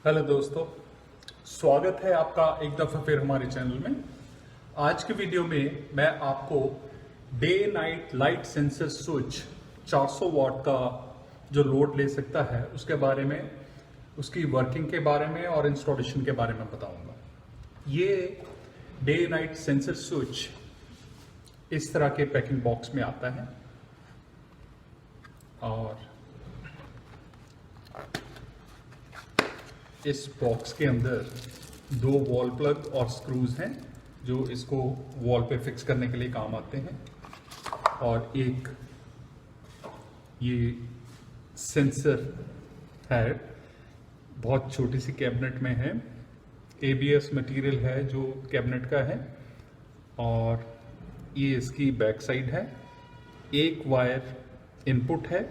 Hello दोस्तों, स्वागत है आपका एक दफ़ा फिर हमारे चैनल में। आज के वीडियो में मैं आपको day night light sensor switch 400 वाट का जो लोड ले सकता है उसके बारे में, उसकी वर्किंग के बारे में और इंस्टॉलेशन के बारे में बताऊंगा। ये डे नाइट सेंसर स्विच इस तरह के पैकिंग बॉक्स में आता है और इस बॉक्स के अंदर 2 वॉल प्लग और स्क्रूज हैं जो इसको वॉल पे फिक्स करने के लिए काम आते हैं, और एक ये सेंसर है, बहुत छोटी सी कैबिनेट में है। ABS मटेरियल है जो कैबिनेट का है, और ये इसकी बैक साइड है। एक वायर इनपुट है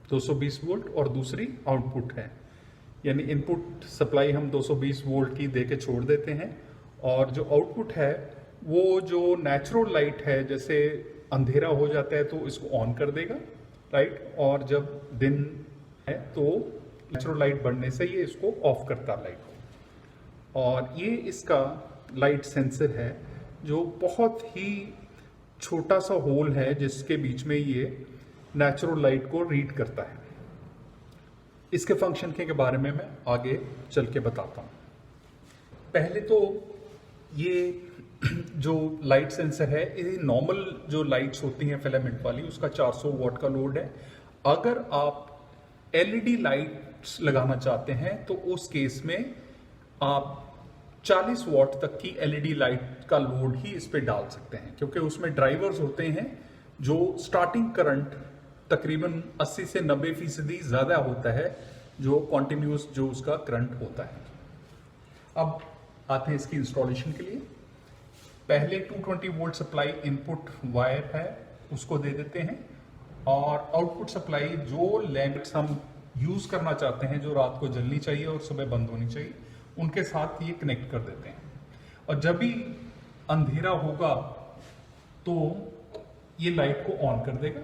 220 वोल्ट और दूसरी आउटपुट है, यानी इनपुट सप्लाई हम 220 वोल्ट की दे के छोड़ देते हैं, और जो आउटपुट है वो जो नेचुरल लाइट है, जैसे अंधेरा हो जाता है तो इसको ऑन कर देगा राइट, और जब दिन है तो नेचुरल लाइट बढ़ने से ये इसको ऑफ करता है लाइट को। और ये इसका लाइट सेंसर है जो बहुत ही छोटा सा होल है जिसके बीच में ये नेचुरल लाइट को रीड करता है। इसके फंक्शन के बारे में मैं आगे चल के बताता हूँ। पहले तो ये जो लाइट सेंसर है, ये नॉर्मल जो लाइट्स होती हैं फिलामेंट वाली, उसका 400 वाट का लोड है। अगर आप LED लाइट्स लगाना चाहते हैं तो उस केस में आप 40 वाट तक की LED लाइट का लोड ही इस पे डाल सकते हैं, क्योंकि उसमें ड्राइवर्स होते हैं जो स्टार्टिंग करंट तकरीबन 80 से 90% ज्यादा होता है जो कॉन्टिन्यूस जो उसका करंट होता है। अब आते हैं इसकी इंस्टॉलेशन के लिए। पहले 220 वोल्ट सप्लाई इनपुट वायर है उसको दे देते हैं, और आउटपुट सप्लाई जो लैंप्स हम यूज करना चाहते हैं, जो रात को जलनी चाहिए और सुबह बंद होनी चाहिए, उनके साथ ये कनेक्ट कर देते हैं। और जब भी अंधेरा होगा तो ये लाइट को ऑन कर देगा,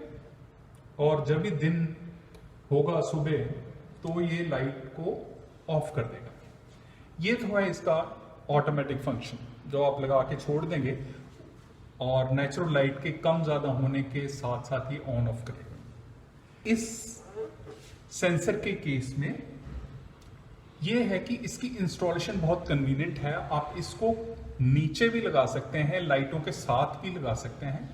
और जब भी दिन होगा सुबह तो ये लाइट को ऑफ कर देगा। ये तो है इसका ऑटोमेटिक फंक्शन जो आप लगा के छोड़ देंगे, और नेचुरल लाइट के कम ज्यादा होने के साथ साथ ही ऑन ऑफ करेगा। इस सेंसर के केस में ये है कि इसकी इंस्टॉलेशन बहुत कन्वीनियंट है। आप इसको नीचे भी लगा सकते हैं, लाइटों के साथ भी लगा सकते हैं,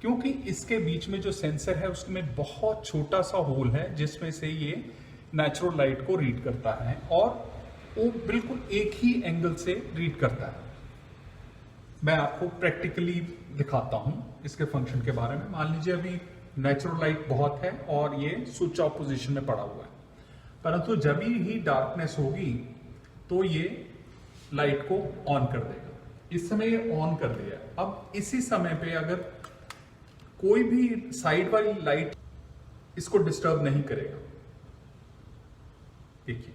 क्योंकि इसके बीच में जो सेंसर है उसमें बहुत छोटा सा होल है जिसमें से ये नेचुरल लाइट को रीड करता है, और वो बिल्कुल एक ही एंगल से रीड करता है। मैं आपको प्रैक्टिकली दिखाता हूं इसके फंक्शन के बारे में। मान लीजिए अभी नेचुरल लाइट बहुत है और ये स्विच ऑफ पोजीशन में पड़ा हुआ है, परंतु जब ही डार्कनेस होगी तो ये लाइट को ऑन कर देगा। इस समय ये ऑन कर दिया। अब इसी समय पे अगर कोई भी साइड वाली लाइट इसको डिस्टर्ब नहीं करेगा, देखिए,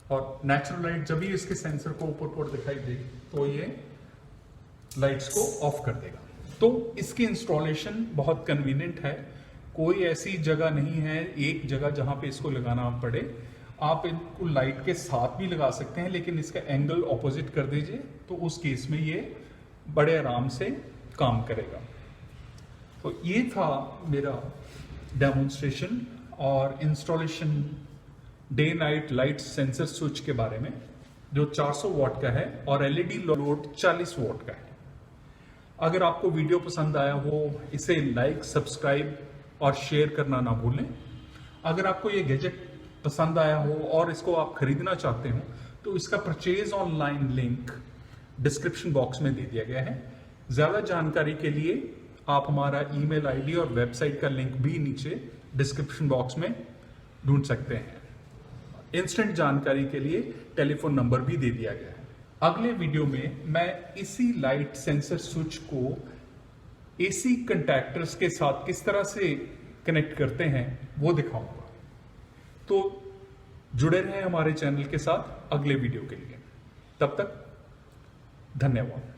और नेचुरल लाइट जब भी इसके सेंसर को ऊपर दिखाई दे तो ये लाइट्स को ऑफ कर देगा। तो इसकी इंस्टॉलेशन बहुत कन्वीनियंट है। कोई ऐसी जगह नहीं है एक जगह जहां पे इसको लगाना पड़े। आप इनको लाइट के साथ भी लगा सकते हैं, लेकिन इसका एंगल ऑपोजिट कर दीजिए तो उस केस में ये बड़े आराम से काम करेगा। तो ये था मेरा डेमोन्स्ट्रेशन और installation day night light sensor switch के बारे में, जो 400 वाट का है और LED लोड 40 वाट का है। अगर आपको वीडियो पसंद आया हो, इसे लाइक, सब्सक्राइब और शेयर करना ना भूलें। अगर आपको ये गैजेट पसंद आया हो और इसको आप खरीदना चाहते हो तो इसका purchase online link description box में दे दिया गया है। ज्यादा जानकारी के लिए आप हमारा ईमेल ID और वेबसाइट का लिंक भी नीचे डिस्क्रिप्शन बॉक्स में ढूंढ सकते हैं। इंस्टेंट जानकारी के लिए टेलीफोन नंबर भी दे दिया गया है। अगले वीडियो में मैं इसी लाइट सेंसर स्विच को AC कंटैक्टर्स के साथ किस तरह से कनेक्ट करते हैं वो दिखाऊंगा। तो जुड़े रहें हमारे चैनल के साथ अगले वीडियो के लिए। तब तक धन्यवाद।